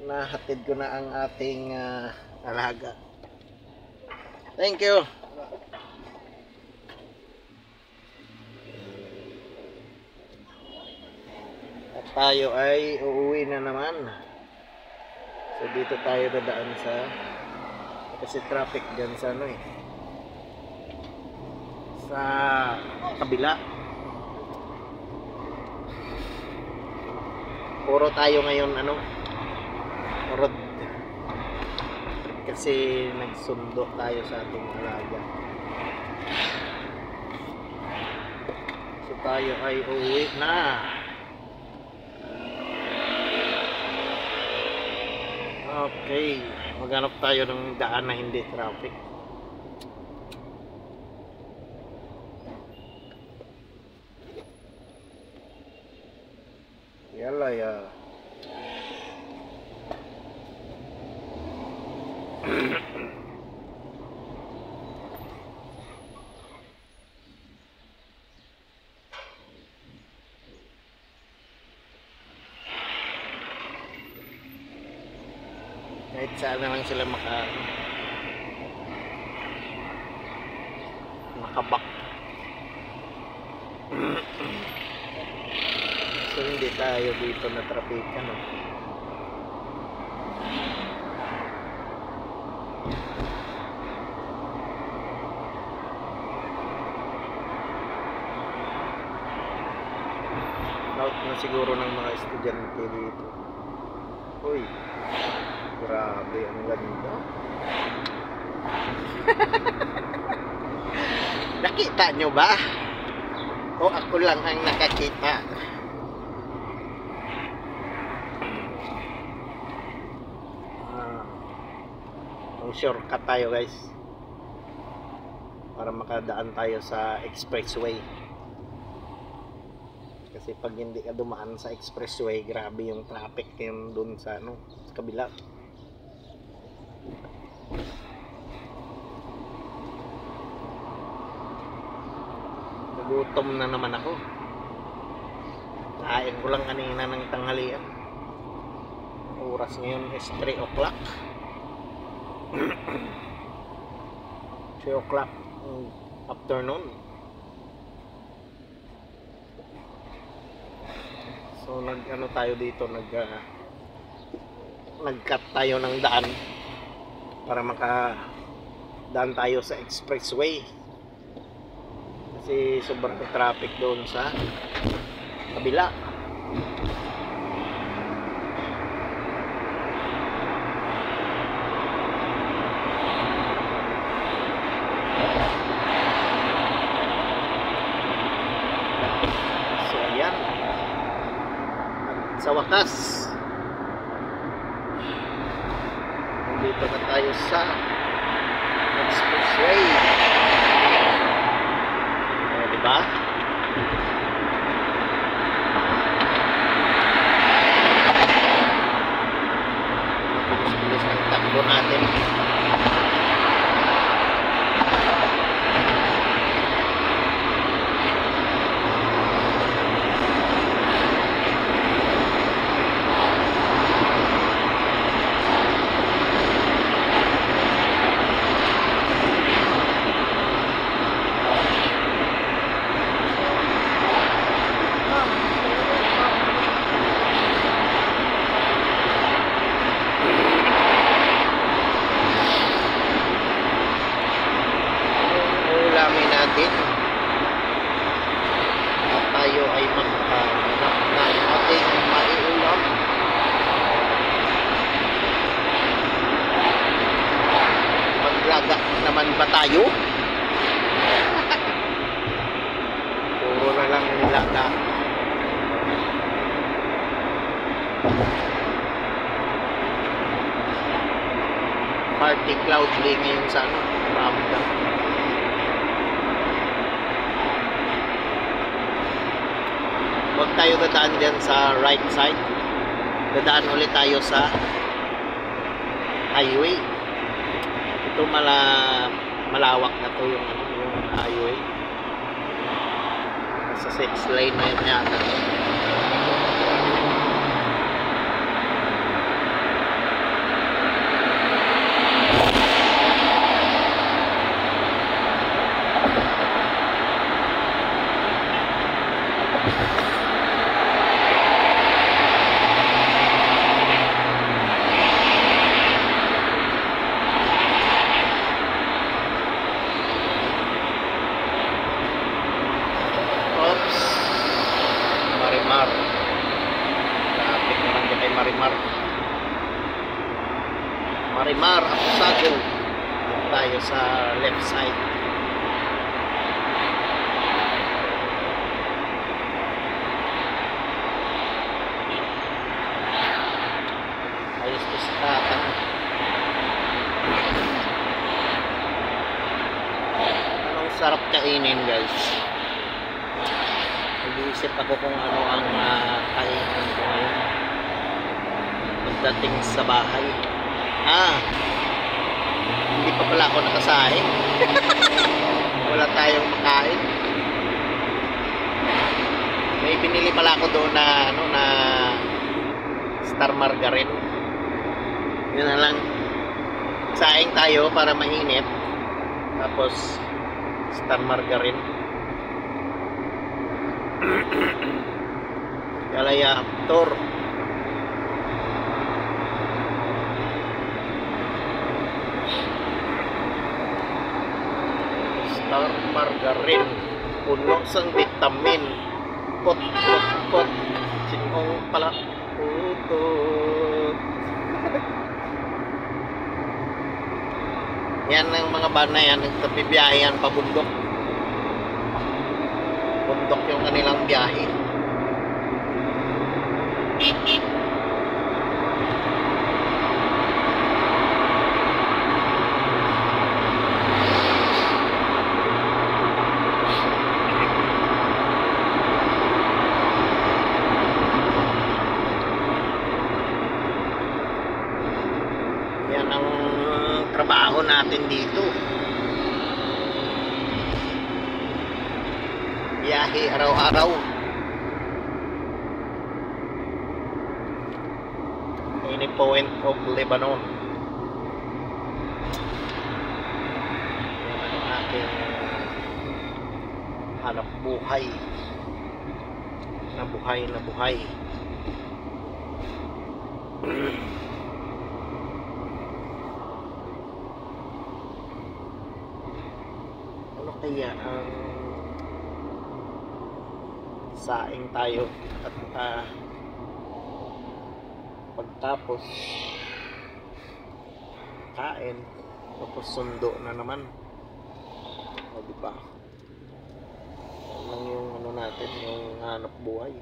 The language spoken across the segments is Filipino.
nahatid ko na ang ating alaga. Thank you. At tayo ay uuwi na naman. So dito tayo dadaan sa, kasi traffic dyan sa ano sa kabila. Puro tayo ngayon road, kasi nagsundo tayo sa ating alaga. So tayo ay uuwi na. Okay, maghanap tayo ng daan na hindi traffic. Yala ya. Kahit saan na lang sila makabak. So hindi tayo dito na trapikan. Out na siguro ng mga estudyante dito. Uy, grabe, ang ganda. Nakita nyo ba? O ako lang ang nakakita? Ang shortcut tayo guys, para makadaan tayo sa expressway. Kasi pag hindi ka dumaan sa expressway, grabe yung traffic yung dun sa sa kabila. Nagutom na naman ako. Kain ko lang kanina ng tanghalian. Oras ngayon is 3 o'clock. 3 o'clock afternoon. So tayo dito, nag-cut tayo ng daan para makadaan tayo sa expressway. Kasi sobrang traffic doon sa kabila. So ayan, sa wakas dito na tayo sa expressway. Diba? Bilis-bilis ang takbo natin. At tayo ay maghanap ng ating maiulam. Maglaga naman ba tayo? Puro na lang nilaga. Party cloudly ngayon sa Ramdam. Huwag tayo dadaan dyan sa right side. Dadaan ulit tayo sa highway. Ito malawak na to yung highway. Sa 6 lane na yun yata. Marimar. Marimar Aposado. Tayo sa left side. Ayos to sa tatang. Anong sarap kainin, guys. Nag-iisip ako kung ano ang kainin ko ngayon pagdating sa bahay. Hindi pa pala ako nakasahin. Wala tayong makain. May binili pala ako doon na na Star Margarine. Yun na lang. Saing tayo para mainit. Tapos Star Margarine. Galaya Aptor. Star Margarine. Puno sang vitamin. Pot. Sinong pala. Putot. Yan ang mga van na yan. Nagtabibiyahe pa bundok. Bundok yung kanilang biyahe. Yan ang trabaho natin dito. Biyahe araw-araw. Ini Point of Lebanon. Yan ang ating hanap buhay. Na buhay. Ano kaya ang saing tayo at pagtapos kain tapos sundo na naman, o diba? Yan lang yung ano natin, yung hanap buhay,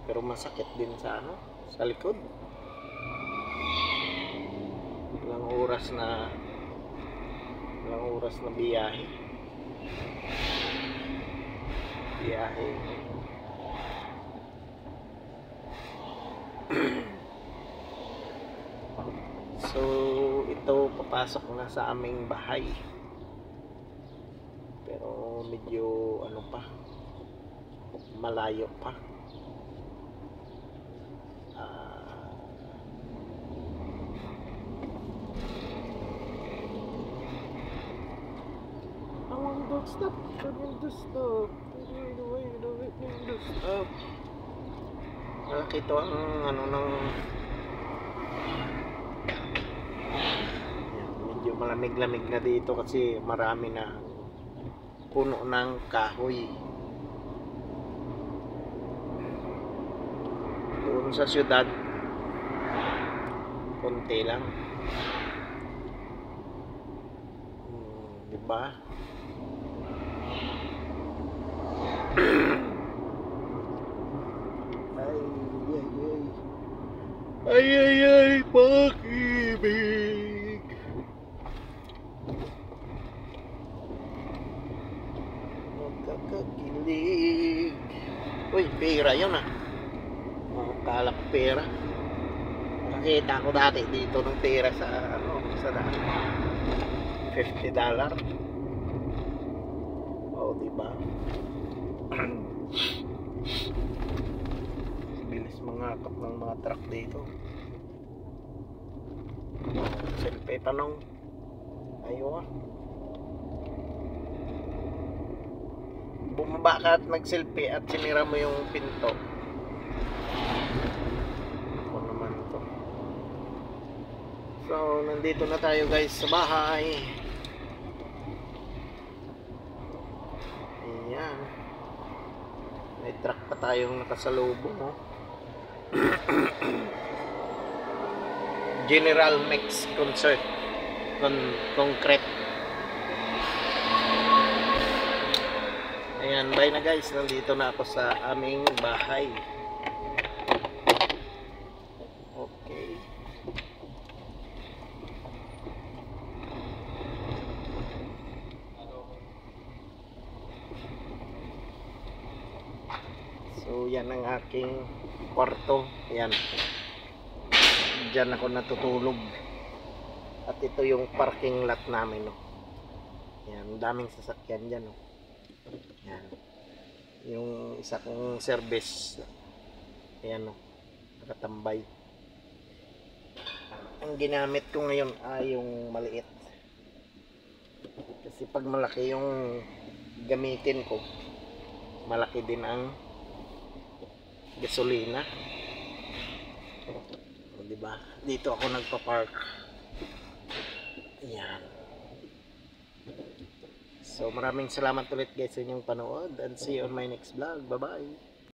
pero masakit din sa sa likod. Ilang oras na biyahe. So ito, papasok na sa aming bahay, pero medyo malayo pa. Don't stop, don't stop. Don't stop. Nakita ang ng medyo malamig-lamig na dito kasi marami na puno ng kahoy. Doon sa syudad konti lang. Diba? Ay, pag-ibig. Magkakakilig. Uy, pera yun kalak pera. Nakita ko dati dito ng pera sa sa daan. $50. Diba? Bilis mangakap ng mga truck dito. Selfie tanong. Ayaw bumaba ka at nag-selfie at sinira mo yung pinto. Ako naman to. So nandito na tayo guys sa bahay. Ayan. May truck pa tayong nakasalubong General Mix Concert Concrete. Ayan, bye na guys. Nandito na ako sa aming bahay. Okay. So yan ang aking kwarto. Ayan. Diyan ako natutulog. At ito yung parking lot namin, no. Yan, daming sasakyan diyan, no. Yan. Yung isa kong service. Ayan, no. Nakatambay. Ang ginamit ko ngayon ay yung maliit. Kasi pag malaki yung gamitin ko, malaki din ang gasolina. O, diba? Dito ako nagpa-park. Ayan. So maraming salamat ulit guys sa inyong panood, and see you on my next vlog. Bye bye.